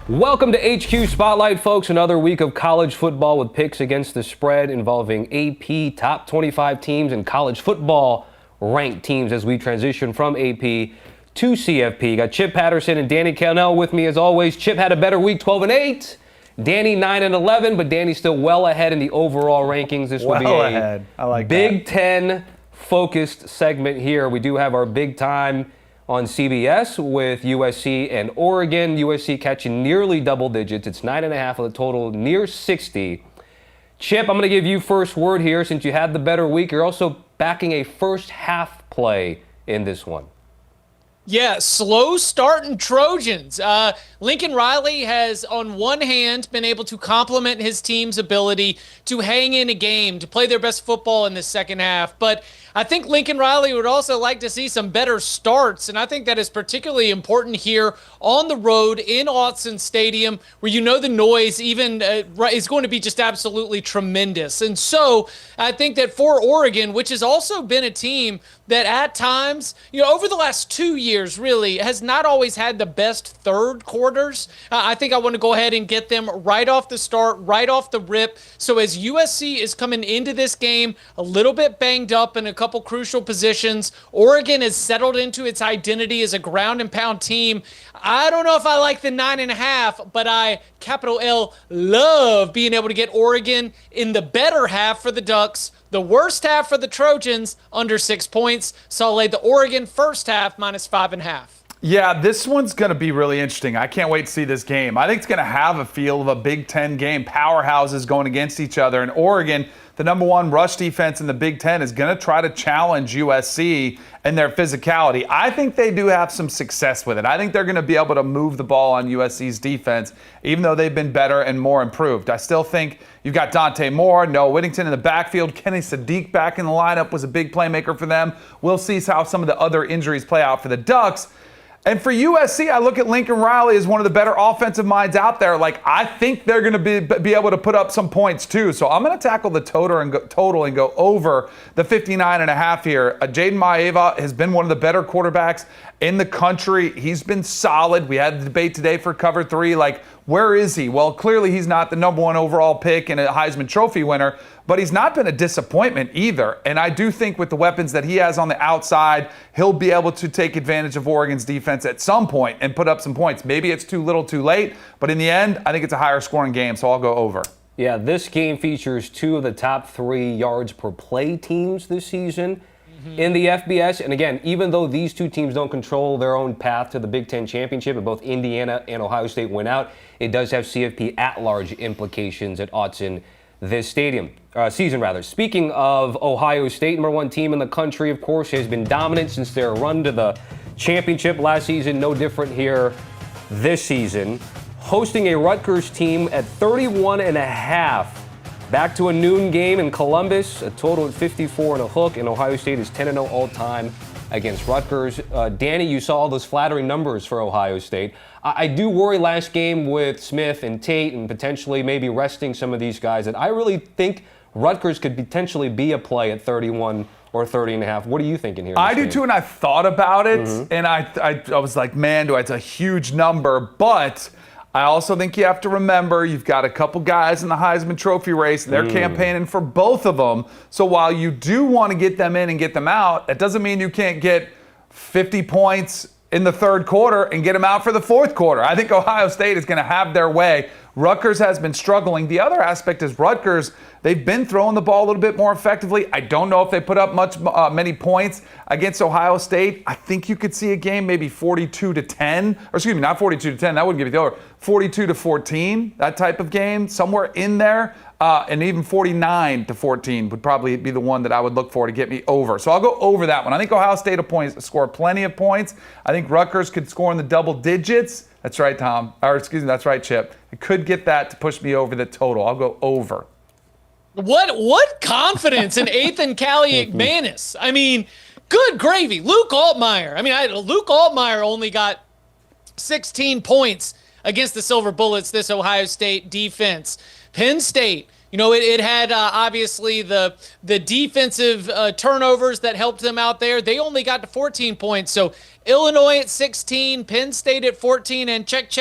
Welcome to HQ Spotlight, folks. Another week of college football with picks against the spread involving AP top 25 teams and college football ranked teams as we transition from AP to CFP. Got Chip Patterson and Danny Kanell with me as always. Chip had a better week, 12-8. Danny 9-11, but Danny's still well ahead in the overall rankings. This will be ahead. I like Big Ten focused segment here. We do have our big time on CBS with USC and Oregon. USC catching nearly double digits. It's 9.5 of the total, near 60. Chip, I'm going to give you first word here since you had the better week. You're also backing a first half play in this one. Yeah, slow starting Trojans. Lincoln Riley has, on one hand, been able to complement his team's ability to hang in a game, to play their best football in the second half. But I think Lincoln Riley would also like to see some better starts, and I think that is particularly important here on the road in Autzen Stadium, where you know the noise even is going to be just absolutely tremendous. And so I think that for Oregon, which has also been a team that at times, over the last 2 years really has not always had the best third quarters. I think I want to go ahead and get them right off the start, right off the rip. So as USC is coming into this game a little bit banged up in a couple crucial positions, Oregon has settled into its identity as a ground and pound team. I don't know if I like the 9.5, but I, capital L, love being able to get Oregon in the better half for the Ducks. The worst half for the Trojans, under 6 points. So I'll lay the Oregon first half -5.5. Yeah, this one's going to be really interesting. I can't wait to see this game. I think it's going to have a feel of a Big Ten game. Powerhouses going against each other. And Oregon, the number one rush defense in the Big Ten, is going to try to challenge USC and their physicality. I think they do have some success with it. I think they're going to be able to move the ball on USC's defense, even though they've been better and more improved. I still think you've got Dante Moore, Noah Whittington in the backfield. Kenny Sadiq back in the lineup was a big playmaker for them. We'll see how some of the other injuries play out for the Ducks. And for USC, I look at Lincoln Riley as one of the better offensive minds out there. I think they're going to be able to put up some points too. So I'm going to tackle the total and go over the 59.5 here. Jaden Maeva has been one of the better quarterbacks in the country. He's been solid. We had the debate today for cover 3. Where is he? Well, clearly he's not the number one overall pick and a Heisman Trophy winner, but he's not been a disappointment either. And I do think with the weapons that he has on the outside, he'll be able to take advantage of Oregon's defense at some point and put up some points. Maybe it's too little too late, but in the end, I think it's a higher scoring game, so I'll go over. Yeah, this game features 2 of the top 3 yards per play teams this season in the FBS. And again, even though these 2 teams don't control their own path to the Big Ten championship, and both Indiana and Ohio State went out, it does have CFP at-large implications at Autzen this season. Speaking of Ohio State, number 1 team in the country, of course, has been dominant since their run to the championship last season. No different here this season. Hosting a Rutgers team at 31.5. Back to a noon game in Columbus, a total of 54 and a hook, and Ohio State is 10-0 all-time against Rutgers. Danny, you saw all those flattering numbers for Ohio State. I do worry last game with Smith and Tate and potentially maybe resting some of these guys that I really think Rutgers could potentially be a play at 31 or 30.5. What are you thinking here? I do too, and I thought about it, and I was like, man, it's a huge number, but I also think you have to remember you've got a couple guys in the Heisman Trophy race. They're campaigning for both of them. So while you do want to get them in and get them out, that doesn't mean you can't get 50 points in the third quarter and get them out for the fourth quarter. I think Ohio State is going to have their way. Rutgers has been struggling. The other aspect is Rutgers, they've been throwing the ball a little bit more effectively. I don't know if they put up many points against Ohio State. I think you could see a game maybe 42-10, or excuse me, not 42-10, that wouldn't give you the over, 42-14, that type of game, somewhere in there. And even 49-14 would probably be the one that I would look for to get me over. So I'll go over that one. I think Ohio State will score plenty of points. I think Rutgers could score in the double digits. That's right, Tom. Or excuse me, that's right, Chip. It could get that to push me over the total. I'll go over. What confidence in Ethan Callie-McManus? I mean, good gravy. Luke Altmaier. Luke Altmaier only got 16 points against the Silver Bullets, this Ohio State defense. Penn State, it had obviously the defensive turnovers that helped them out there. They only got to 14 points. So Illinois at 16, Penn State at 14, and check.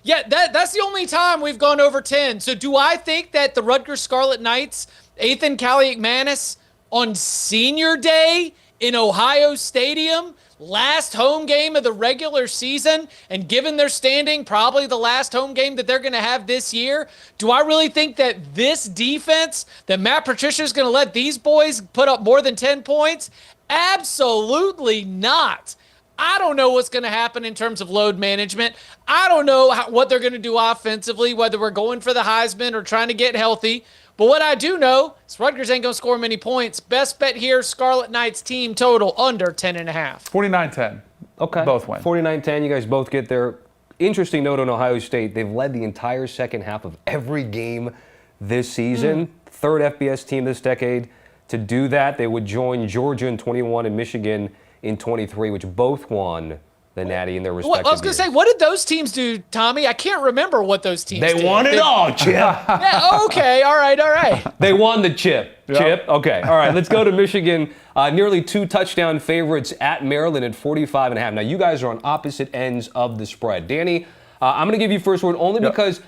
Yeah, that's the only time we've gone over 10. So do I think that the Rutgers Scarlet Knights, Ethan Kaliakmanis, on senior day in Ohio Stadium, last home game of the regular season, and given their standing, probably the last home game that they're going to have this year, do I really think that this defense, that Matt Patricia is going to let these boys put up more than 10 points? Absolutely not. I don't know what's going to happen in terms of load management. I don't know what they're going to do offensively, whether we're going for the Heisman or trying to get healthy. But what I do know is Rutgers ain't going to score many points. Best bet here, Scarlet Knights team total under 10.5. 49-10. Okay. Both win. 49-10. You guys both get there. Interesting note on Ohio State. They've led the entire second half of every game this season. Third FBS team this decade to do that. They would join Georgia in 21 and Michigan in 23, which both won the Natty in their respective I was going to say, what did those teams do, Tommy? I can't remember what those teams did. They won it all, Chip. Yeah, okay, all right. They won the chip. Yep. Chip? Okay, all right, let's go to Michigan. Nearly 2 touchdown favorites at Maryland at 45.5. Now, you guys are on opposite ends of the spread. Danny, I'm going to give you first word only because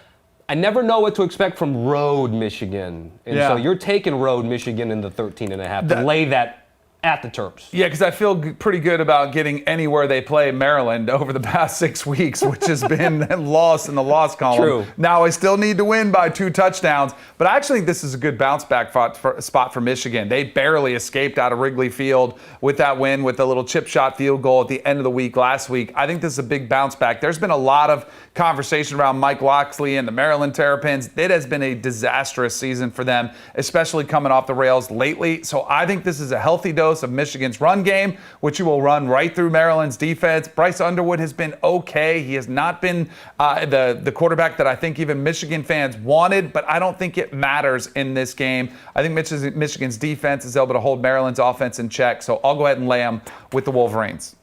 I never know what to expect from road Michigan. And so you're taking road Michigan in the 13.5 to lay that at the Terps. Yeah, because I feel pretty good about getting anywhere they play Maryland over the past 6 weeks, which has been lost in the loss column. True. Now I still need to win by 2 touchdowns, but I actually think this is a good bounce back spot for Michigan. They barely escaped out of Wrigley Field with that win with a little chip shot field goal at the end of the week last week. I think this is a big bounce back. There's been a lot of conversation around Mike Locksley and the Maryland Terrapins. It has been a disastrous season for them, especially coming off the rails lately. So I think this is a healthy dose of Michigan's run game, which you will run right through Maryland's defense. Bryce Underwood has been okay. He has not been the quarterback that I think even Michigan fans wanted, but I don't think it matters in this game. I think Michigan's defense is able to hold Maryland's offense in check, so I'll go ahead and lay them with the Wolverines.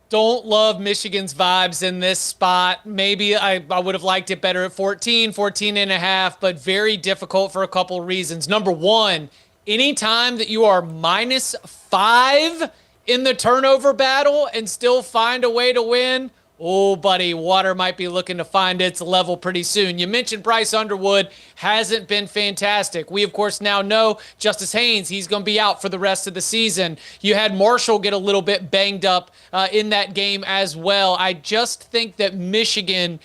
Don't love Michigan's vibes in this spot. Maybe I would have liked it better at 14.5, but very difficult for a couple reasons. Number one, anytime that you are -5 in the turnover battle and still find a way to win, oh, buddy, water might be looking to find its level pretty soon. You mentioned Bryce Underwood hasn't been fantastic. We, of course, now know Justice Haynes, he's going to be out for the rest of the season. You had Marshall get a little bit banged up in that game as well. I just think that Michigan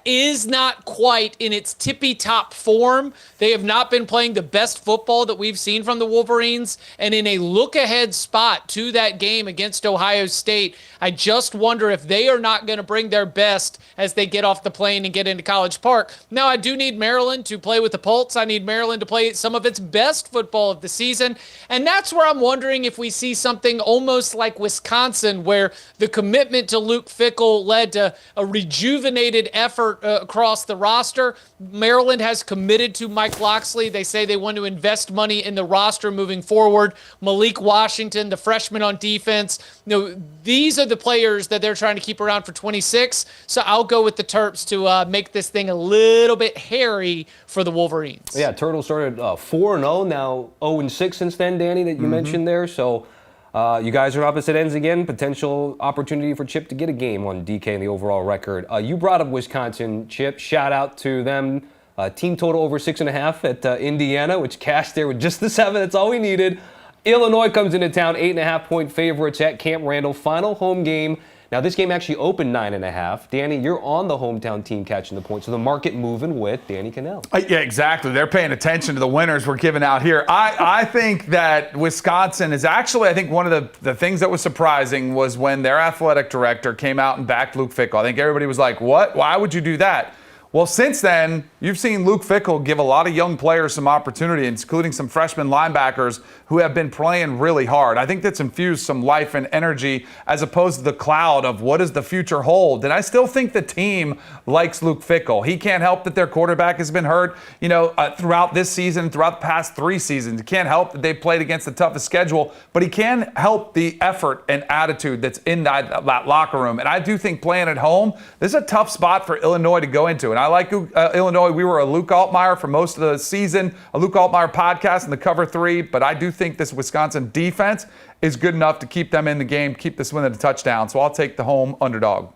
is not quite in its tippy-top form. They have not been playing the best football that we've seen from the Wolverines. And in a look-ahead spot to that game against Ohio State, I just wonder if they are not going to bring their best as they get off the plane and get into College Park. Now, I do need Maryland to play with the Pulse. I need Maryland to play some of its best football of the season. And that's where I'm wondering if we see something almost like Wisconsin, where the commitment to Luke Fickell led to a rejuvenated effort across the roster. Maryland has committed to Mike Locksley. They say they want to invest money in the roster moving forward. Malik Washington, the freshman on defense. These are the players that they're trying to keep around for 26. So I'll go with the Terps to make this thing a little bit hairy for the Wolverines. Yeah, Turtles started 4-0, now 0-6 since then, Danny, that you mentioned there. So you guys are opposite ends again. Potential opportunity for Chip to get a game on DK in the overall record. You brought up Wisconsin, Chip. Shout out to them. Team total over 6.5 at Indiana, which cashed there with just the 7. That's all we needed. Illinois comes into town, 8.5-point favorites at Camp Randall. Final home game. Now, this game actually opened 9.5. Danny, you're on the hometown team catching the points, so the market moving with Danny Kanell. Yeah, exactly. They're paying attention to the winners we're giving out here. I think that Wisconsin is actually, I think one of the things that was surprising was when their athletic director came out and backed Luke Fickell. I think everybody was like, what? Why would you do that? Well, since then, you've seen Luke Fickell give a lot of young players some opportunity, including some freshman linebackers who have been playing really hard. I think that's infused some life and energy as opposed to the cloud of what does the future hold. And I still think the team likes Luke Fickell. He can't help that their quarterback has been hurt, throughout this season, throughout the past 3 seasons. He can't help that they've played against the toughest schedule, but he can help the effort and attitude that's in that locker room. And I do think playing at home, this is a tough spot for Illinois to go into. And I like Illinois. We were a Luke Altmaier for most of the season, a Luke Altmaier podcast in the cover 3, but I do think this Wisconsin defense is good enough to keep them in the game, keep this win at a touchdown. So I'll take the home underdog.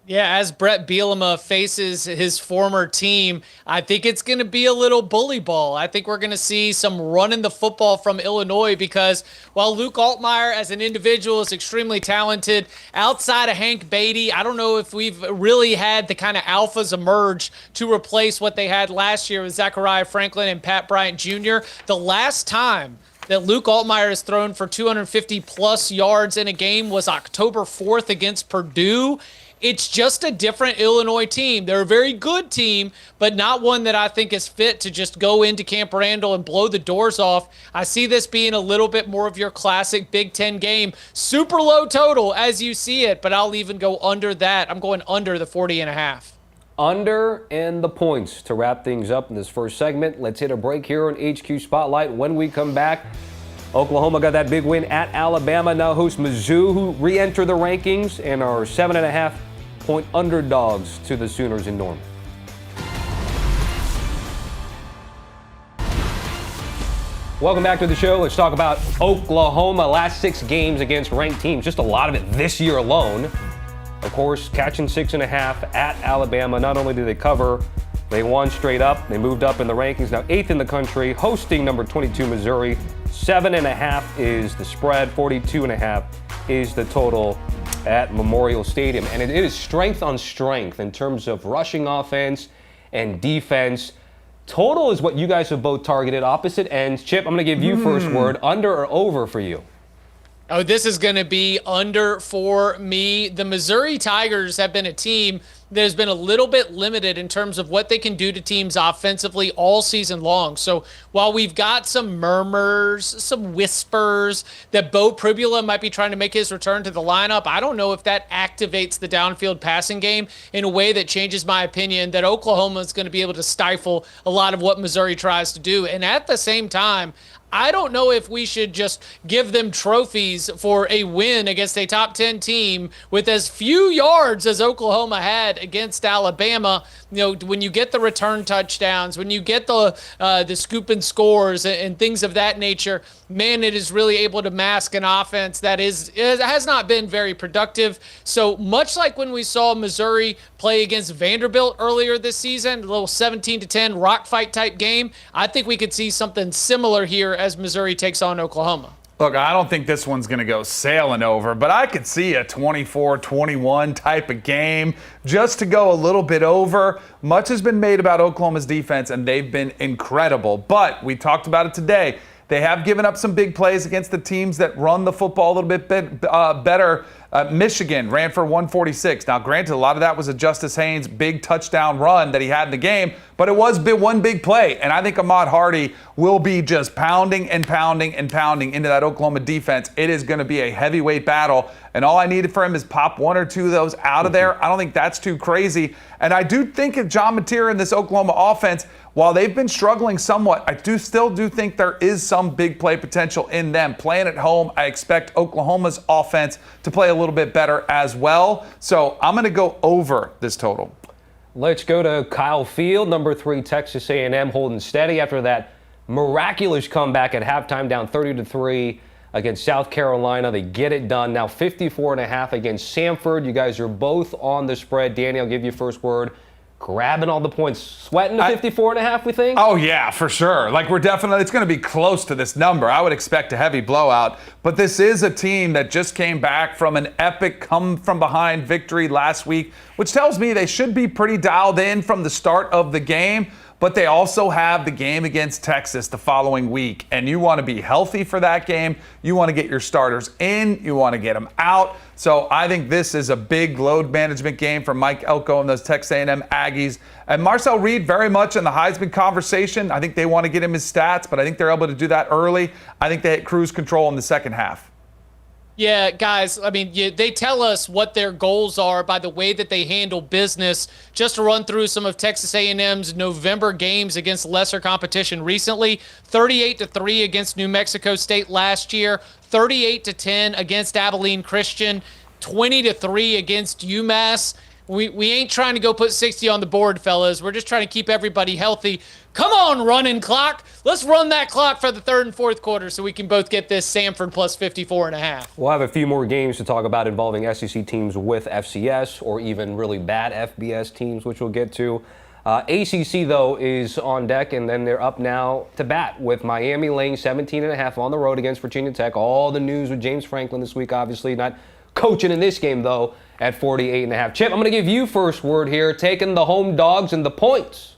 Yeah, as Brett Bielema faces his former team, I think it's going to be a little bully ball. I think we're going to see some running the football from Illinois because while Luke Altmaier as an individual is extremely talented, outside of Hank Beatty, I don't know if we've really had the kind of alphas emerge to replace what they had last year with Zachariah Franklin and Pat Bryant Jr. The last time that Luke Altmaier has thrown for 250-plus yards in a game was October 4th against Purdue. It's just a different Illinois team. They're a very good team, but not one that I think is fit to just go into Camp Randall and blow the doors off. I see this being a little bit more of your classic Big Ten game. Super low total as you see it, but I'll even go under that. I'm going under the 40.5. Under and the points to wrap things up in this first segment. Let's hit a break here on HQ Spotlight. When we come back, Oklahoma got that big win at Alabama. Now hosts Mizzou, who re-enter the rankings and are 7.5-point underdogs to the Sooners in Norman. Welcome back to the show. Let's talk about Oklahoma. Last 6 games against ranked teams. Just a lot of it this year alone. Of course, catching 6.5 at Alabama. Not only did they cover, they won straight up. They moved up in the rankings. Now 8th in the country, hosting number 22 Missouri. 7.5 is the spread. 42.5 is the total at Memorial Stadium. And it is strength on strength in terms of rushing offense and defense. Total is what you guys have both targeted, opposite ends. Chip, I'm going to give you first word. Under or over for you? Oh, this is going to be under for me. The Missouri Tigers have been a team that has been a little bit limited in terms of what they can do to teams offensively all season long. So while we've got some murmurs, some whispers that Bo Pribula might be trying to make his return to the lineup, I don't know if that activates the downfield passing game in a way that changes my opinion that Oklahoma is going to be able to stifle a lot of what Missouri tries to do. And at the same time, I don't know if we should just give them trophies for a win against a top 10 team with as few yards as Oklahoma had against Alabama. You know, when you get the return touchdowns, when you get the scoop and scores and things of that nature, man, it is really able to mask an offense that has not been very productive. So much like when we saw Missouri play against Vanderbilt earlier this season, a little 17-10 rock fight type game, I think we could see something similar here as Missouri takes on Oklahoma. Look, I don't think this one's going to go sailing over, but I could see a 24-21 type of game just to go a little bit over. Much has been made about Oklahoma's defense, and they've been incredible. But we talked about it today. They have given up some big plays against the teams that run the football a little bit better. Michigan ran for 146. Now, granted, a lot of that was a Justice Haynes big touchdown run that he had in the game, but it was one big play. And I think Ahmad Hardy will be just pounding and pounding and pounding into that Oklahoma defense. It is going to be a heavyweight battle. And all I needed for him is pop 1 or 2 of those out of there. I don't think that's too crazy. And I do think of John Mateer in this Oklahoma offense, while they've been struggling somewhat, I still do think there is some big play potential in them. Playing at home, I expect Oklahoma's offense to play a little bit better as well. So I'm going to go over this total. Let's go to Kyle Field, number 3 Texas A&M, holding steady after that miraculous comeback at halftime, down 30-3 against South Carolina. They get it done. Now 54.5 against Samford. You guys are both on the spread. Danny, I'll give you first word. Grabbing all the points, sweating the 54.5, we think? Oh, yeah, for sure. Like, it's going to be close to this number. I would expect a heavy blowout. But this is a team that just came back from an epic come-from-behind victory last week, which tells me they should be pretty dialed in from the start of the game. But they also have the game against Texas the following week. And you want to be healthy for that game. You want to get your starters in. You want to get them out. So I think this is a big load management game for Mike Elko and those Texas A&M Aggies. And Marcel Reed very much in the Heisman conversation. I think they want to get him his stats, but I think they're able to do that early. I think they hit cruise control in the second half. Yeah, guys, I mean, they tell us what their goals are by the way that they handle business. Just to run through some of Texas A&M's November games against lesser competition recently, 38-3 against New Mexico State last year, 38-10 against Abilene Christian, 20-3 against UMass, We ain't trying to go put 60 on the board, fellas. We're just trying to keep everybody healthy. Come on, running clock. Let's run that clock for the third and fourth quarter so we can both get this Samford plus 54.5. We'll have a few more games to talk about involving SEC teams with FCS or even really bad FBS teams, which we'll get to. ACC, though, is on deck, and then they're up now to bat with Miami laying 17.5 on the road against Virginia Tech. All the news with James Franklin this week, obviously not coaching in this game, though, at 48.5. Chip, I'm going to give you first word here, taking the home dogs and the points.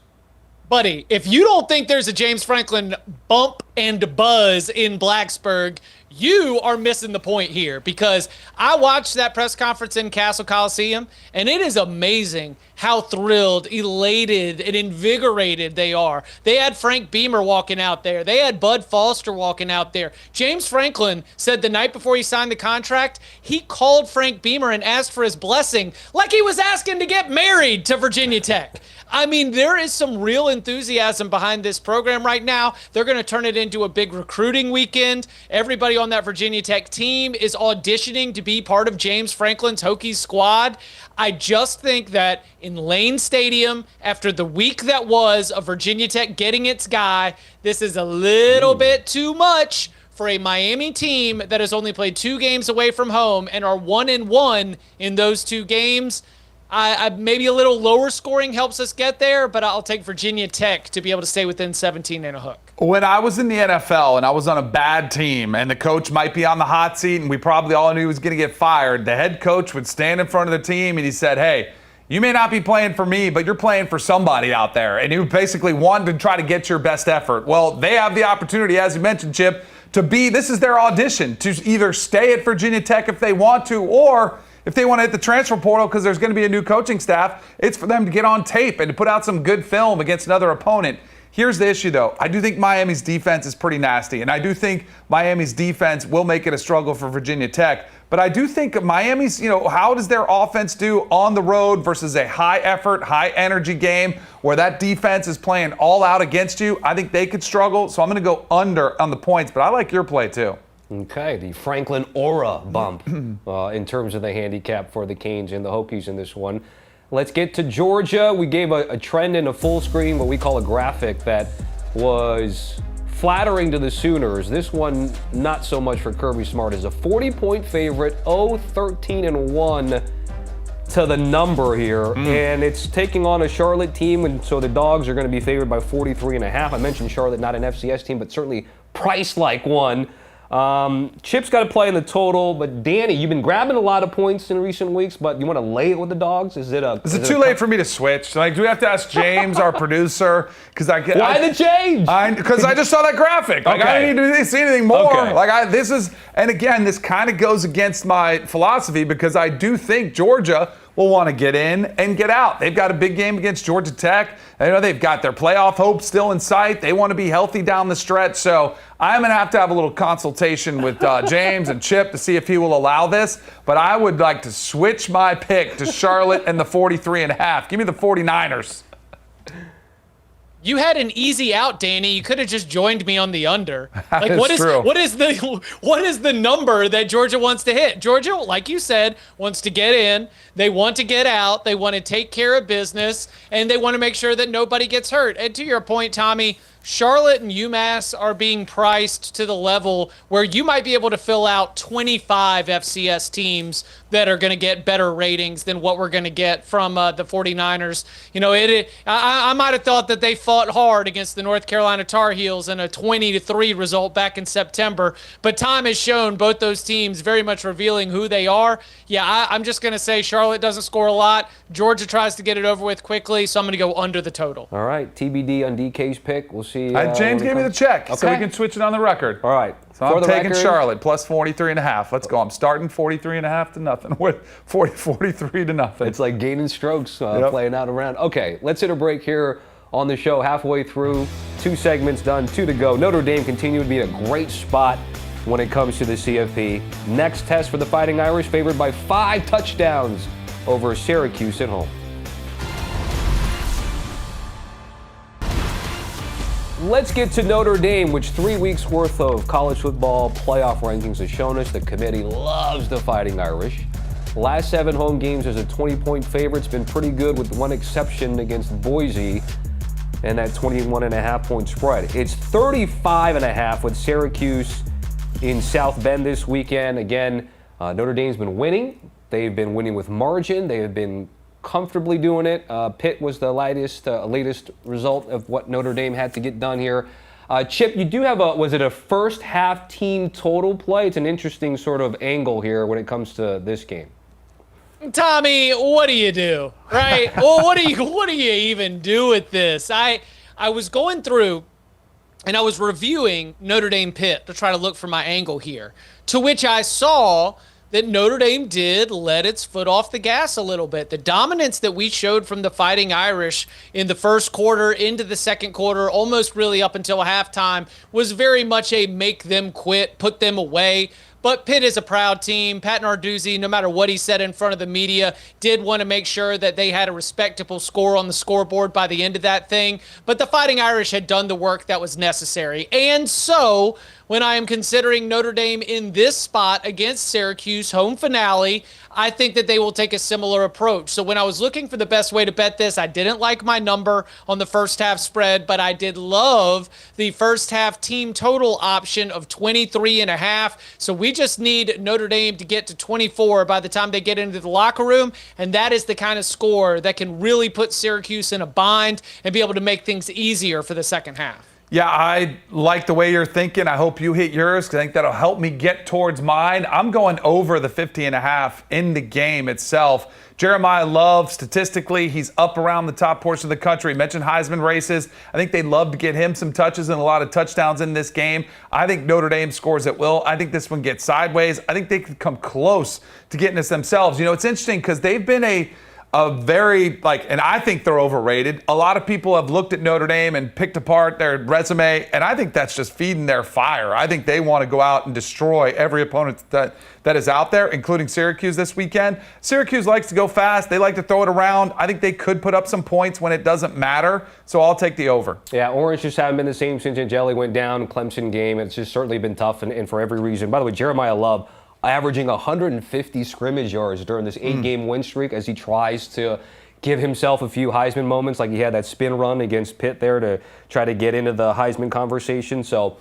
Buddy, if you don't think there's a James Franklin bump and buzz in Blacksburg, you are missing the point here, because I watched that press conference in Castle Coliseum, and it is amazing how thrilled, elated, and invigorated they are. They had Frank Beamer walking out there. They had Bud Foster walking out there. James Franklin said the night before he signed the contract, he called Frank Beamer and asked for his blessing like he was asking to get married to Virginia Tech. I mean, there is some real enthusiasm behind this program right now. They're going to turn it into a big recruiting weekend. Everybody on that Virginia Tech team is auditioning to be part of James Franklin's Hokies squad. I just think that in Lane Stadium, after the week that was of Virginia Tech getting its guy, this is a little bit too much for a Miami team that has only played 2 games away from home and are 1-1 in those 2 games. I maybe a little lower scoring helps us get there, but I'll take Virginia Tech to be able to stay within 17 and a hook. When I was in the NFL and I was on a bad team and the coach might be on the hot seat and we probably all knew he was going to get fired, the head coach would stand in front of the team and he said, hey, you may not be playing for me, but you're playing for somebody out there. And he basically wanted to try to get your best effort. Well, they have the opportunity, as you mentioned, Chip, this is their audition to either stay at Virginia Tech if they want to, or if they want to hit the transfer portal because there's going to be a new coaching staff, it's for them to get on tape and to put out some good film against another opponent. Here's the issue, though. I do think Miami's defense is pretty nasty, and I do think Miami's defense will make it a struggle for Virginia Tech. But I do think Miami's, how does their offense do on the road versus a high-effort, high-energy game where that defense is playing all out against you? I think they could struggle, so I'm going to go under on the points, but I like your play, too. Okay, the Franklin aura bump in terms of the handicap for the Canes and the Hokies in this one. Let's get to Georgia. We gave a trend in a full screen, what we call a graphic, that was flattering to the Sooners. This one, not so much for Kirby Smart, is a 40-point favorite, 13-1 to the number here. And it's taking on a Charlotte team, and so the Dogs are going to be favored by 43.5. I mentioned Charlotte, not an FCS team, but certainly priced like one. Chip's got to play in the total, but Danny, you've been grabbing a lot of points in recent weeks, but you want to lay it with the Dogs? Is it too late for me to switch? Like, do we have to ask James, our producer? Why the change? Because I just saw that graphic. Like, I don't need to see anything more. Okay. And again, this kind of goes against my philosophy because I do think Georgia will want to get in and get out. They've got a big game against Georgia Tech. They've got their playoff hopes still in sight. They want to be healthy down the stretch. So I'm going to have a little consultation with James and Chip to see if he will allow this. But I would like to switch my pick to Charlotte and the 43.5. Give me the 49ers. You had an easy out, Danny. You could have just joined me on the under. Like, what is the number that Georgia wants to hit? Georgia, like you said, wants to get in. They want to get out. They want to take care of business, and they want to make sure that nobody gets hurt. And to your point, Tommy, Charlotte and UMass are being priced to the level where you might be able to fill out 25 FCS teams that are going to get better ratings than what we're going to get from the 49ers. I might have thought that they fought hard against the North Carolina Tar Heels in a 20-3 result back in September, but time has shown both those teams very much revealing who they are. Yeah, I'm just going to say Charlotte doesn't score a lot. Georgia tries to get it over with quickly, so I'm going to go under the total. All right, TBD on DK's pick. We'll see. James gave me the check, so we can switch it on the record. All right. So I'm taking Charlotte plus 43.5. Let's go. I'm starting 43.5 to nothing with 43 to nothing. It's like gaining strokes playing out around. Okay, let's hit a break here on the show. Halfway through, 2 segments done, 2 to go. Notre Dame continued to be in a great spot when it comes to the CFP. Next test for the Fighting Irish, favored by 5 touchdowns over Syracuse at home. Let's get to Notre Dame, which 3 weeks worth of college football playoff rankings has shown us the committee loves the Fighting Irish. Last 7 home games as a 20-point favorite. It's been pretty good with one exception against Boise and that 21.5-point spread. It's 35.5 with Syracuse in South Bend this weekend. Again, Notre Dame's been winning. They've been winning with margin. They have been comfortably doing it. Pitt was the latest result of what Notre Dame had to get done here. Chip, you do have was it a first half team total play? It's an interesting sort of angle here when it comes to this game. Tommy, what do you do, right? Well, what do you even do with this? I was going through and I was reviewing Notre Dame Pitt to try to look for my angle here, to which I saw that Notre Dame did let its foot off the gas a little bit. The dominance that we showed from the Fighting Irish in the first quarter into the second quarter, almost really up until halftime, was very much a make them quit, put them away. But Pitt is a proud team. Pat Narduzzi, no matter what he said in front of the media, did want to make sure that they had a respectable score on the scoreboard by the end of that thing. But the Fighting Irish had done the work that was necessary. And so, when I am considering Notre Dame in this spot against Syracuse, home finale, I think that they will take a similar approach. So when I was looking for the best way to bet this, I didn't like my number on the first half spread, but I did love the first half team total option of 23.5. So we just need Notre Dame to get to 24 by the time they get into the locker room, and that is the kind of score that can really put Syracuse in a bind and be able to make things easier for the second half. Yeah, I like the way you're thinking. I hope you hit yours because I think that'll help me get towards mine. I'm going over the 50.5 in the game itself. Jeremiah Love, statistically, he's up around the top portion of the country. Mentioned Heisman races. I think they'd love to get him some touches and a lot of touchdowns in this game. I think Notre Dame scores at will. I think this one gets sideways. I think they could come close to getting this themselves. You know, it's interesting because they've been a very, and I think they're overrated. A lot of people have looked at Notre Dame and picked apart their resume, and I think that's just feeding their fire. I think they want to go out and destroy every opponent that is out there, including Syracuse this weekend. Syracuse likes to go fast. They like to throw it around. I think they could put up some points when it doesn't matter, so I'll take the over. Yeah, Orange just haven't been the same since Angeli went down, Clemson game. It's just certainly been tough and for every reason. By the way, Jeremiah Love, averaging 150 scrimmage yards during this 8-game win streak as he tries to give himself a few Heisman moments, like he had that spin run against Pitt there to try to get into the Heisman conversation. So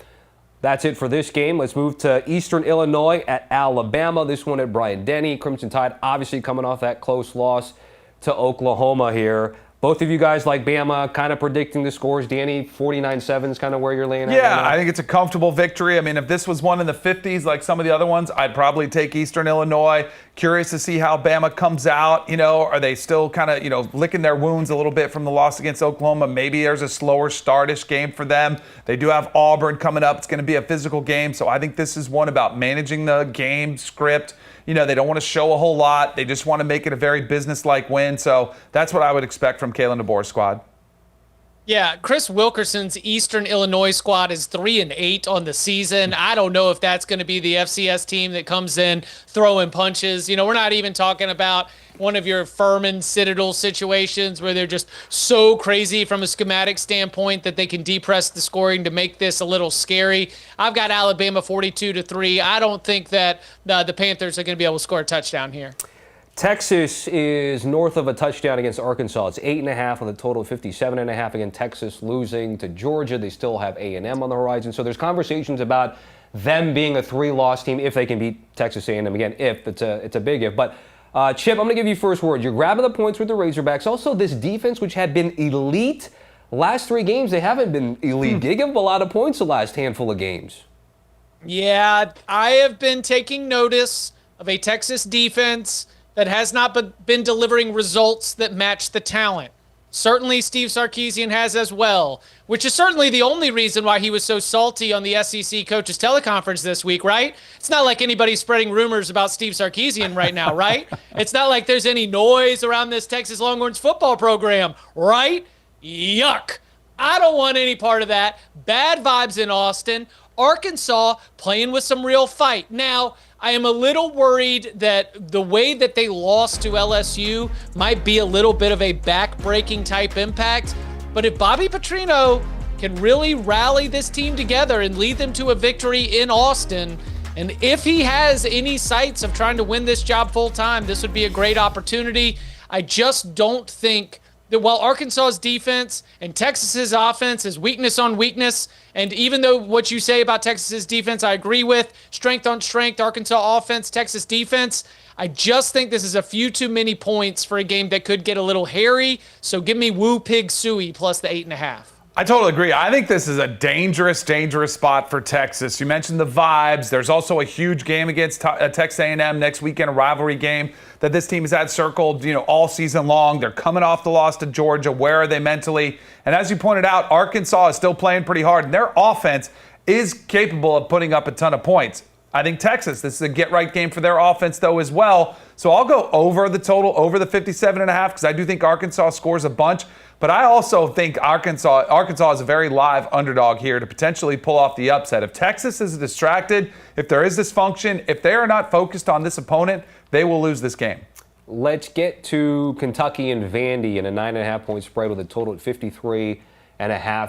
that's it for this game. Let's move to Eastern Illinois at Alabama. This one at Bryant-Denny. Crimson Tide obviously coming off that close loss to Oklahoma here. Both of you guys like Bama, kind of predicting the scores. Danny, 49-7 is kind of where you're laying at. Yeah, right now. I think it's a comfortable victory. I mean, if this was one in the 50s like some of the other ones, I'd probably take Eastern Illinois. Curious to see how Bama comes out. You know, are they still kind of, licking their wounds a little bit from the loss against Oklahoma? Maybe there's a slower startish game for them. They do have Auburn coming up. It's going to be a physical game. So I think this is one about managing the game script. They don't want to show a whole lot. They just want to make it a very business-like win. So that's what I would expect from Kalen DeBoer's squad. Yeah, Chris Wilkerson's Eastern Illinois squad is 3-8 on the season. I don't know if that's going to be the FCS team that comes in throwing punches. We're not even talking about one of your Furman Citadel situations where they're just so crazy from a schematic standpoint that they can depress the scoring to make this a little scary. I've got Alabama 42-3. I don't think that the Panthers are going to be able to score a touchdown here. Texas is north of a touchdown against Arkansas. It's 8.5 with a total of 57.5. Again, Texas losing to Georgia. They still have A&M on the horizon. So there's conversations about them being a 3-loss team if they can beat Texas A&M. Again, if. It's a big if. But Chip, I'm going to give you first word. You're grabbing the points with the Razorbacks. Also, this defense, which had been elite last 3 games, they haven't been elite. They give up a lot of points the last handful of games. Yeah, I have been taking notice of a Texas defense that has not been delivering results that match the talent. Certainly Steve Sarkisian has as well, which is certainly the only reason why he was so salty on the SEC coaches teleconference this week, right? It's not like anybody's spreading rumors about Steve Sarkisian right now, right? It's not like there's any noise around this Texas Longhorns football program, right? Yuck. I don't want any part of that. Bad vibes in Austin. Arkansas playing with some real fight. Now, I am a little worried that the way that they lost to LSU might be a little bit of a back-breaking type impact. But if Bobby Petrino can really rally this team together and lead them to a victory in Austin, And if he has any sights of trying to win this job full time, this would be a great opportunity. I just don't think that while Arkansas's defense and Texas's offense is weakness on weakness, and even though what you say about Texas's defense, I agree with, strength on strength, Arkansas offense, Texas defense, I just think this is a few too many points for a game that could get a little hairy. So give me Woo Pig Suey plus the 8.5. I totally agree. I think this is a dangerous, dangerous spot for Texas. You mentioned the vibes. There's also a huge game against Texas A&M next weekend, a rivalry game that this team has had circled, all season long. They're coming off the loss to Georgia. Where are they mentally? And as you pointed out, Arkansas is still playing pretty hard, and their offense is capable of putting up a ton of points. I think Texas, this is a get-right game for their offense, though, as well. So I'll go over the total, over the 57.5, because I do think Arkansas scores a bunch. But I also think Arkansas is a very live underdog here to potentially pull off the upset. If Texas is distracted, if there is dysfunction, if they are not focused on this opponent, they will lose this game. Let's get to Kentucky and Vandy in a 9.5-point spread with a total at 53.5.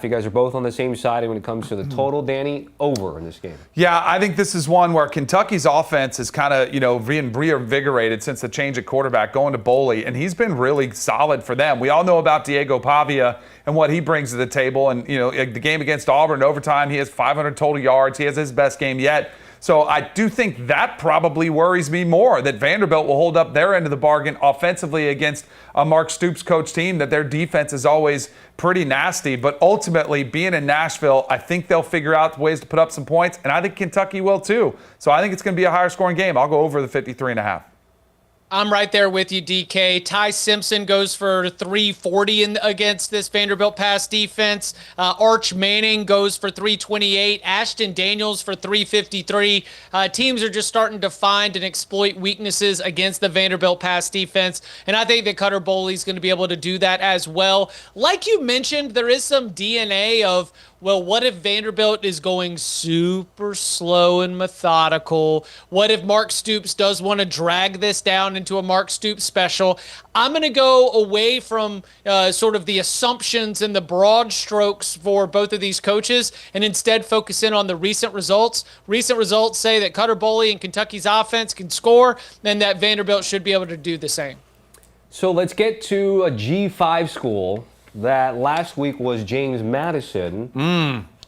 You guys are both on the same side when it comes to the total. Danny, over in this game. Yeah, I think this is one where Kentucky's offense is kind of, being reinvigorated since the change at quarterback, going to Boley, and he's been really solid for them. We all know about Diego Pavia and what he brings to the table. And, the game against Auburn in overtime, he has 500 total yards. He has his best game yet. So I do think that probably worries me more, that Vanderbilt will hold up their end of the bargain offensively against a Mark Stoops coach team, that their defense is always pretty nasty. But ultimately, being in Nashville, I think they'll figure out ways to put up some points, and I think Kentucky will too. So I think it's going to be a higher scoring game. I'll go over the 53.5. I'm right there with you, DK. Ty Simpson goes for 340 against this Vanderbilt pass defense. Arch Manning goes for 328. Ashton Daniels for 353. Teams are just starting to find and exploit weaknesses against the Vanderbilt pass defense, and I think that Cutter Boley's going to be able to do that as well. Like you mentioned, there is some DNA of, well, what if Vanderbilt is going super slow and methodical? What if Mark Stoops does want to drag this down into a Mark Stoops special? I'm going to go away from sort of the assumptions and the broad strokes for both of these coaches and instead focus in on the recent results. Recent results say that Cutter Boley and Kentucky's offense can score, and that Vanderbilt should be able to do the same. So let's get to a G5 school that last week was James Madison.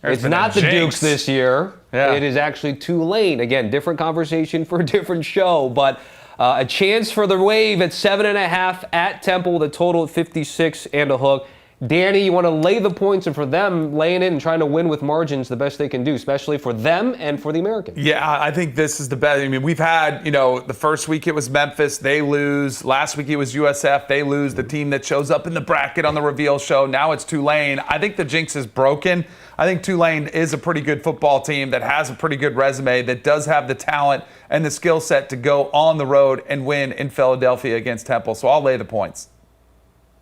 It's not the Dukes this year. Yeah. It is actually Tulane. Again, different conversation for a different show, but a chance for the Wave at 7.5 at Temple with a total of 56 and a hook. Danny, you want to lay the points, and for them, laying in and trying to win with margins the best they can do, especially for them and for the Americans. Yeah, I think this is the best. I mean, we've had, the first week it was Memphis, they lose. Last week it was USF, they lose. The team that shows up in the bracket on the reveal show. Now it's Tulane. I think the jinx is broken. I think Tulane is a pretty good football team that has a pretty good resume, that does have the talent and the skill set to go on the road and win in Philadelphia against Temple. So I'll lay the points.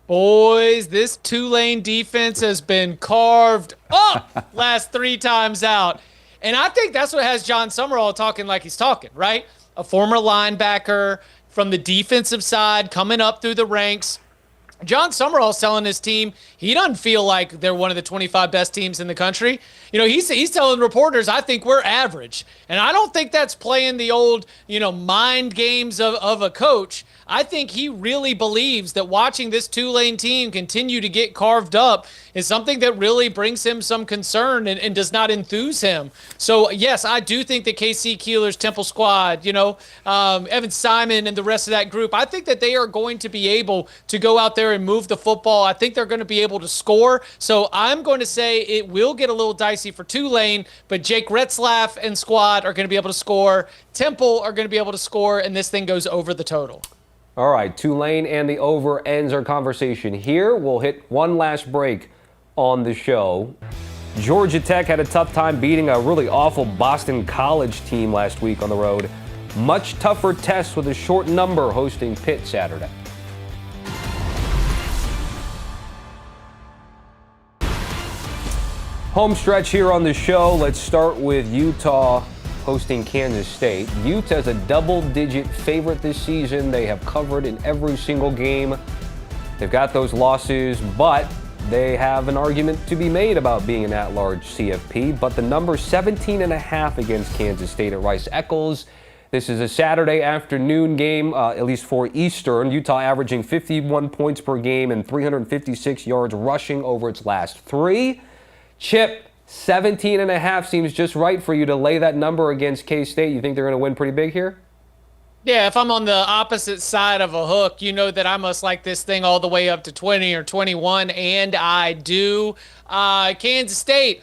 Boys, this Tulane defense has been carved up last 3 times out. And I think that's what has John Summerall talking like he's talking, right? A former linebacker from the defensive side coming up through the ranks. John Summerall's telling his team he doesn't feel like they're one of the 25 best teams in the country. He's telling reporters, I think we're average. And I don't think that's playing the old, mind games of a coach. I think he really believes that watching this Tulane team continue to get carved up is something that really brings him some concern and does not enthuse him. So, yes, I do think that KC Keeler's Temple squad, Evan Simon and the rest of that group, I think that they are going to be able to go out there and move the football. I think they're going to be able to score. So I'm going to say it will get a little dicey for Tulane, but Jake Retzlaff and squad are going to be able to score. Temple are going to be able to score, and this thing goes over the total. All right, Tulane and the over ends our conversation here. We'll hit one last break on the show. Georgia Tech had a tough time beating a really awful Boston College team last week on the road. Much tougher test with a short number hosting Pitt Saturday. Home stretch here on the show. Let's start with Utah hosting Kansas State. Utah's a double-digit favorite this season. They have covered in every single game. They've got those losses, but they have an argument to be made about being an at-large CFP, but the number 17.5 against Kansas State at Rice-Eccles. This is a Saturday afternoon game, at least for Eastern. Utah averaging 51 points per game and 356 yards rushing over its last 3. Chip, 17.5 seems just right for you to lay that number against K-State. You think they're going to win pretty big here? Yeah, if I'm on the opposite side of a hook, you know that I must like this thing all the way up to 20 or 21, and I do. Kansas State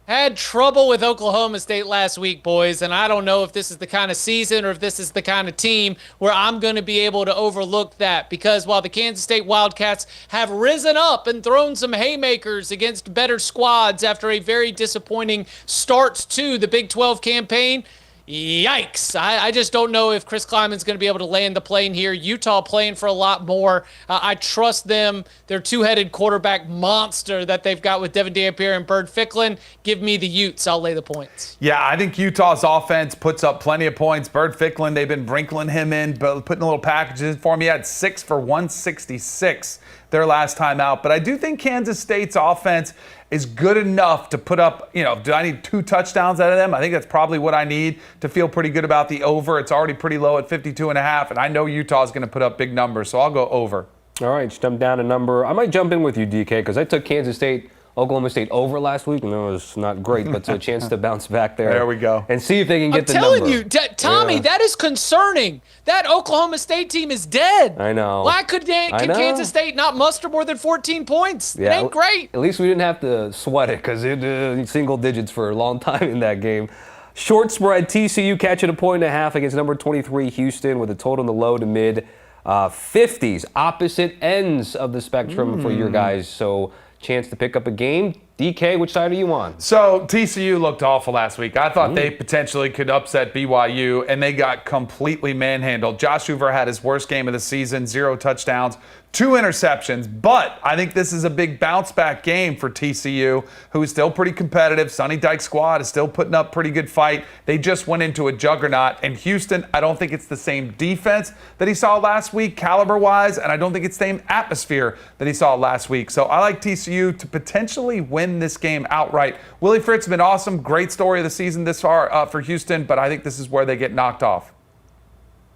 had trouble with Oklahoma State last week, boys, and I don't know if this is the kind of season or if this is the kind of team where I'm going to be able to overlook that, because while the Kansas State Wildcats have risen up and thrown some haymakers against better squads after a very disappointing start to the Big 12 campaign, yikes. I just don't know if Chris Kleiman's going to be able to land the plane here. Utah playing for a lot more. I trust them. Their two-headed quarterback monster that they've got with Devin Dampier and Bird Ficklin. Give me the Utes. I'll lay the points. Yeah, I think Utah's offense puts up plenty of points. Bird Ficklin, they've been wrinkling him in, but putting little packages for him. He had 6 for 166 their last time out. But I do think Kansas State's offense is good enough to put up, do I need 2 touchdowns out of them? I think that's probably what I need to feel pretty good about the over. It's already pretty low at 52.5, and I know Utah's going to put up big numbers, so I'll go over. All right, jump down a number. I might jump in with you, DK, because I took Kansas State, Oklahoma State over last week, and it was not great, but it's a chance to bounce back there. There we go. And see if they can get the number. I'm telling you, Tommy, that is concerning. That Oklahoma State team is dead. I know. Why could Kansas State not muster more than 14 points? Yeah, it ain't great. At least we didn't have to sweat it, because it single digits for a long time in that game. Short spread, TCU catching 1.5 against number 23 Houston with a total in the low to mid 50s. Opposite ends of the spectrum for your guys. So chance to pick up a game. DK, which side are you on? So TCU looked awful last week. I thought they potentially could upset BYU, and they got completely manhandled. Josh Hoover had his worst game of the season, 0 touchdowns, 2 interceptions. But I think this is a big bounce-back game for TCU, who is still pretty competitive. Sonny Dykes' squad is still putting up pretty good fight. They just went into a juggernaut. And Houston, I don't think it's the same defense that he saw last week, caliber-wise, and I don't think it's the same atmosphere that he saw last week. So I like TCU to potentially win this game outright. Willie Fritz has been awesome. Great story of the season this far for Houston, but I think this is where they get knocked off.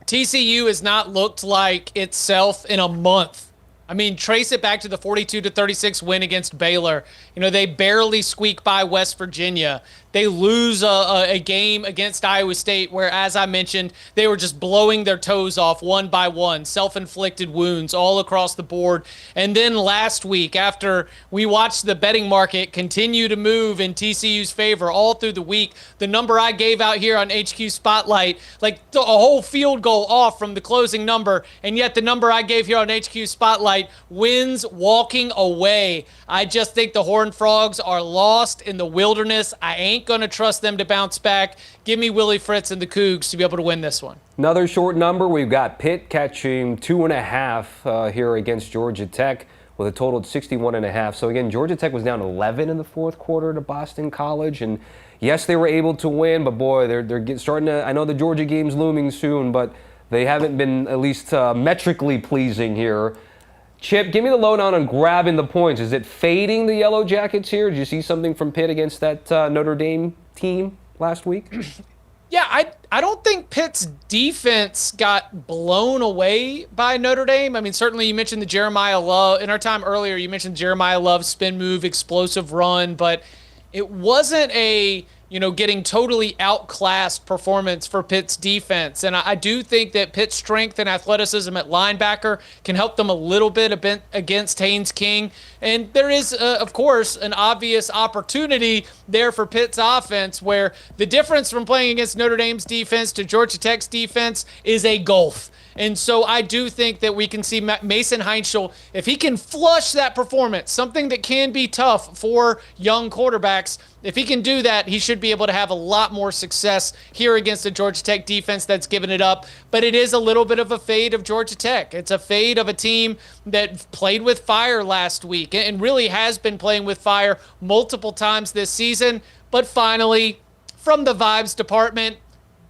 TCU has not looked like itself in a month. I mean, trace it back to the 42-36 win against Baylor. They barely squeak by West Virginia. They lose a game against Iowa State where, as I mentioned, they were just blowing their toes off one by one, self-inflicted wounds all across the board. And then last week, after we watched the betting market continue to move in TCU's favor all through the week, the number I gave out here on HQ Spotlight, like a whole field goal off from the closing number, and yet the number I gave here on HQ Spotlight wins walking away. I just think the Horned Frogs are lost in the wilderness. I ain't going to trust them to bounce back. Give me Willie Fritz and the Cougs to be able to win this one. Another short number. We've got Pitt catching 2.5 here against Georgia Tech with a total of 61.5. So again, Georgia Tech was down 11 in the fourth quarter to Boston College, and yes, they were able to win, but boy, they're starting to. I know the Georgia game's looming soon, but they haven't been at least metrically pleasing here. Chip, give me the lowdown on grabbing the points. Is it fading the Yellow Jackets here? Did you see something from Pitt against that Notre Dame team last week? Yeah, I don't think Pitt's defense got blown away by Notre Dame. I mean, certainly you mentioned the Jeremiah Love. In our time earlier, you mentioned Jeremiah Love spin move, explosive run, but it wasn't a getting totally outclassed performance for Pitt's defense. And I do think that Pitt's strength and athleticism at linebacker can help them a little bit against Haynes King. And there is, of course, an obvious opportunity there for Pitt's offense, where the difference from playing against Notre Dame's defense to Georgia Tech's defense is a gulf. And so I do think that we can see Mason Heinschel, if he can flush that performance, something that can be tough for young quarterbacks, if he can do that, he should be able to have a lot more success here against the Georgia Tech defense that's given it up. But it is a little bit of a fade of Georgia Tech. It's a fade of a team that played with fire last week and really has been playing with fire multiple times this season. But finally, from the vibes department,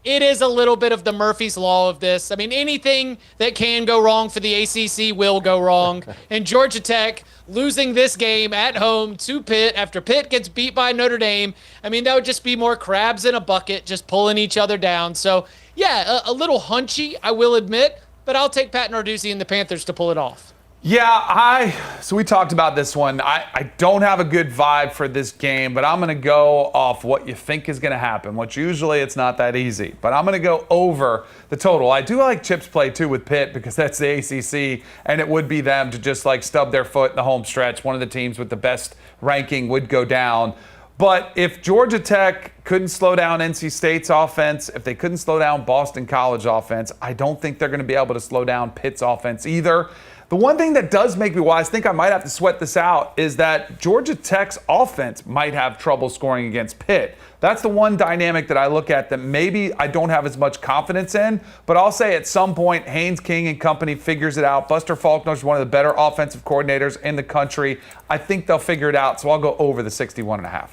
it is a little bit of the Murphy's Law of this. I mean, anything that can go wrong for the ACC will go wrong. And Georgia Tech losing this game at home to Pitt after Pitt gets beat by Notre Dame, I mean, that would just be more crabs in a bucket just pulling each other down. So, yeah, a little hunchy, I will admit, but I'll take Pat Narduzzi and the Panthers to pull it off. Yeah, so we talked about this one. I don't have a good vibe for this game, but I'm going to go off what you think is going to happen, which usually it's not that easy. But I'm going to go over the total. I do like Chip's play, too, with Pitt because that's the ACC, and it would be them to just, like, stub their foot in the home stretch. One of the teams with the best ranking would go down. But if Georgia Tech couldn't slow down NC State's offense, if they couldn't slow down Boston College offense, I don't think they're going to be able to slow down Pitt's offense either. The one thing that does make me wise, I think I might have to sweat this out, is that Georgia Tech's offense might have trouble scoring against Pitt. That's the one dynamic that I look at that maybe I don't have as much confidence in, but I'll say at some point Haynes King and company figures it out. Buster Faulkner's one of the better offensive coordinators in the country. I think they'll figure it out, so I'll go over the 61.5.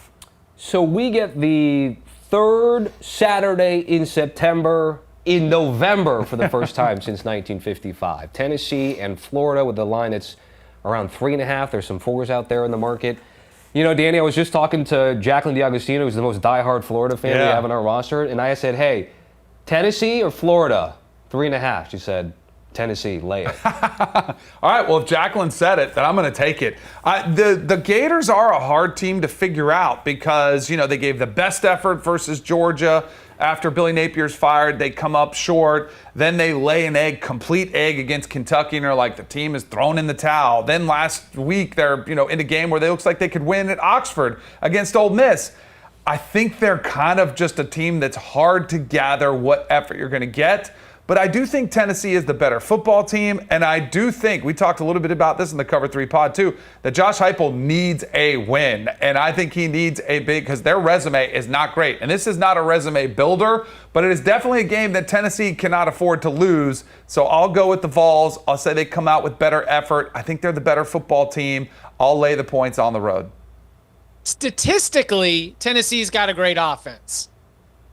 So we get the third Saturday in September in November for the first time since 1955. Tennessee and Florida with the line that's around 3.5. There's some 4s out there in the market. You know, Danny, I was just talking to Jacqueline D'Agostino, who's the most diehard Florida fan we have on our roster, and I said, hey, Tennessee or Florida? 3.5. She said, Tennessee, lay it. All right, well, if Jacqueline said it, then I'm going to take it. The Gators are a hard team to figure out because, you know, they gave the best effort versus Georgia. After Billy Napier's fired, they come up short. Then they lay an complete egg against Kentucky, and they're like, the team is thrown in the towel. Then last week, they're, in a game where they looks like they could win at Oxford against Ole Miss. I think they're kind of just a team that's hard to gather what effort you're going to get. But I do think Tennessee is the better football team, and I do think, we talked a little bit about this in the Cover 3 pod too, that Josh Heupel needs a win. And I think he needs a big, because their resume is not great. And this is not a resume builder, but it is definitely a game that Tennessee cannot afford to lose. So I'll go with the Vols. I'll say they come out with better effort. I think they're the better football team. I'll lay the points on the road. Statistically, Tennessee's got a great offense.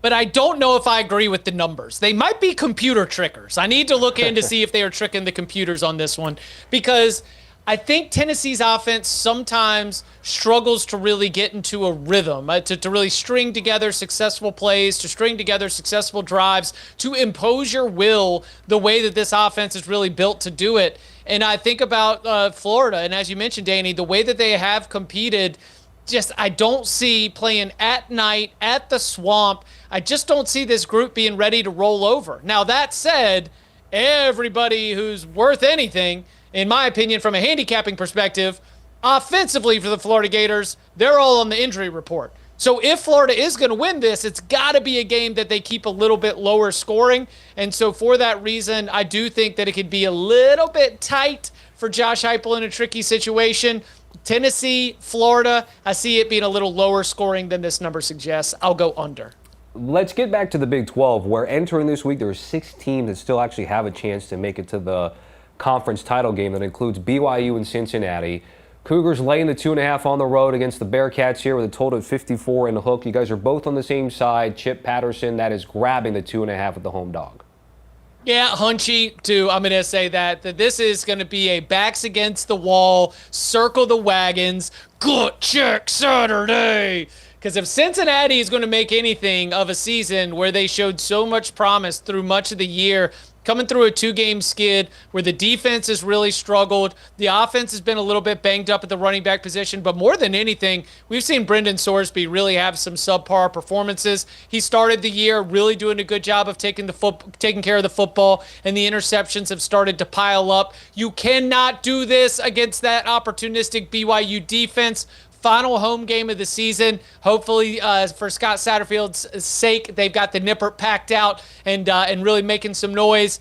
But I don't know if I agree with the numbers. They might be computer trickers. I need to look in to see if they are tricking the computers on this one, because I think Tennessee's offense sometimes struggles to really get into a rhythm, to really string together successful plays, to string together successful drives, to impose your will the way that this offense is really built to do it. And I think about Florida, and as you mentioned, Danny, the way that they have competed, I don't see playing at night at the Swamp. I just don't see this group being ready to roll over. Now, that said, everybody who's worth anything, in my opinion, from a handicapping perspective, offensively for the Florida Gators, they're all on the injury report. So if Florida is going to win this, it's got to be a game that they keep a little bit lower scoring. And so for that reason, I do think that it could be a little bit tight for Josh Heupel in a tricky situation. Tennessee, Florida, I see it being a little lower scoring than this number suggests. I'll go under. Let's get back to the Big 12, where entering this week, there are 6 teams that still actually have a chance to make it to the conference title game. That includes BYU and Cincinnati. Cougars laying the 2.5 on the road against the Bearcats here with a total of 54 in the hook. You guys are both on the same side. Chip Patterson, that is grabbing the 2.5 with the home dog. Yeah, hunchy, too. I'm going to say that this is going to be a backs against the wall, circle the wagons, gut check Saturday. Because if Cincinnati is going to make anything of a season where they showed so much promise through much of the year, coming through a 2-game skid where the defense has really struggled, the offense has been a little bit banged up at the running back position, but more than anything, we've seen Brendan Sorsby really have some subpar performances. He started the year really doing a good job of taking care of the football, and the interceptions have started to pile up. You cannot do this against that opportunistic BYU defense. Final home game of the season. Hopefully, for Scott Satterfield's sake, they've got the Nippert packed out and really making some noise.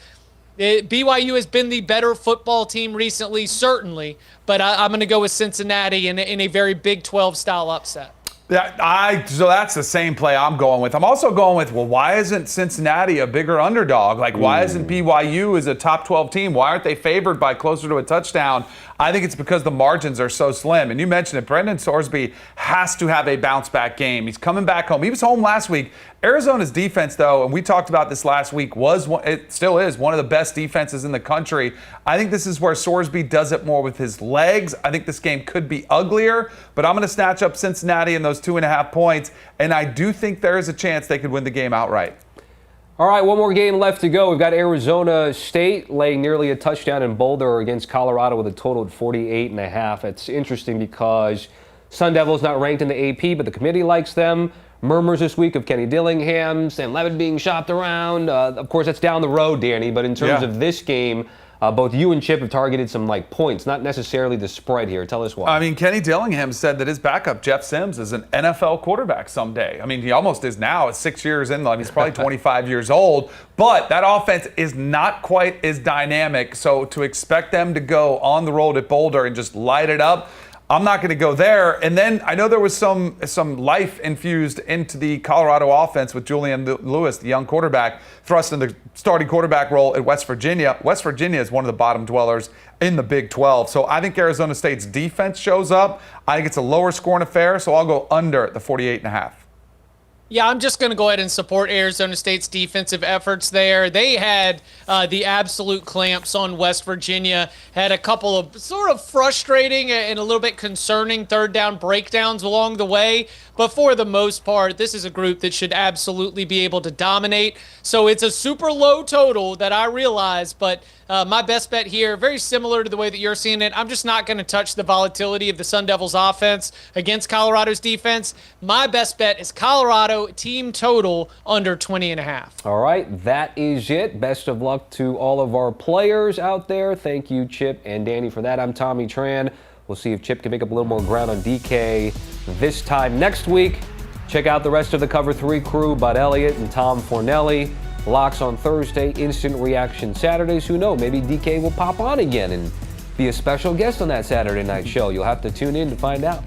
BYU has been the better football team recently, certainly, but I'm going to go with Cincinnati in a very Big 12 style upset. Yeah, so that's the same play I'm going with. I'm also going with, well, why isn't Cincinnati a bigger underdog? Like, why isn't BYU as a top 12 team? Why aren't they favored by closer to a touchdown? I think it's because the margins are so slim. And you mentioned it, Brendan Sorsby has to have a bounce-back game. He's coming back home. He was home last week. Arizona's defense, though, and we talked about this last week, it still is one of the best defenses in the country. I think this is where Sorsby does it more with his legs. I think this game could be uglier, but I'm going to snatch up Cincinnati in those 2.5 points, and I do think there is a chance they could win the game outright. All right, one more game left to go. We've got Arizona State laying nearly a touchdown in Boulder against Colorado with a total of 48.5. It's interesting because Sun Devils not ranked in the AP, but the committee likes them. Murmurs this week of Kenny Dillingham, Sam Levitt being shopped around. Of course, that's down the road, Danny, but in terms of this game, both you and Chip have targeted some points, not necessarily the spread here. Tell us why. I mean, Kenny Dillingham said that his backup, Jeff Sims, is an NFL quarterback someday. I mean, he almost is now at 6 years in. He's probably 25 years old. But that offense is not quite as dynamic. So to expect them to go on the road at Boulder and just light it up, I'm not going to go there. And then I know there was some life infused into the Colorado offense with Julian Lewis, the young quarterback, thrust in the starting quarterback role at West Virginia. West Virginia is one of the bottom dwellers in the Big 12. So I think Arizona State's defense shows up. I think it's a lower scoring affair, so I'll go under the 48.5. Yeah, I'm just going to go ahead and support Arizona State's defensive efforts there. They had the absolute clamps on West Virginia, had a couple of sort of frustrating and a little bit concerning third down breakdowns along the way. But for the most part, this is a group that should absolutely be able to dominate. So it's a super low total that I realize, but my best bet here, very similar to the way that you're seeing it. I'm just not going to touch the volatility of the Sun Devils offense against Colorado's defense. My best bet is Colorado team total under 20.5. All right, that is it. Best of luck to all of our players out there. Thank you, Chip and Danny, for that. I'm Tommy Tran. We'll see if Chip can make up a little more ground on DK this time next week. Check out the rest of the Cover 3 crew, Bud Elliott and Tom Fornelli. Locks on Thursday, Instant Reaction Saturdays. Who knows? Maybe DK will pop on again and be a special guest on that Saturday night show. You'll have to tune in to find out.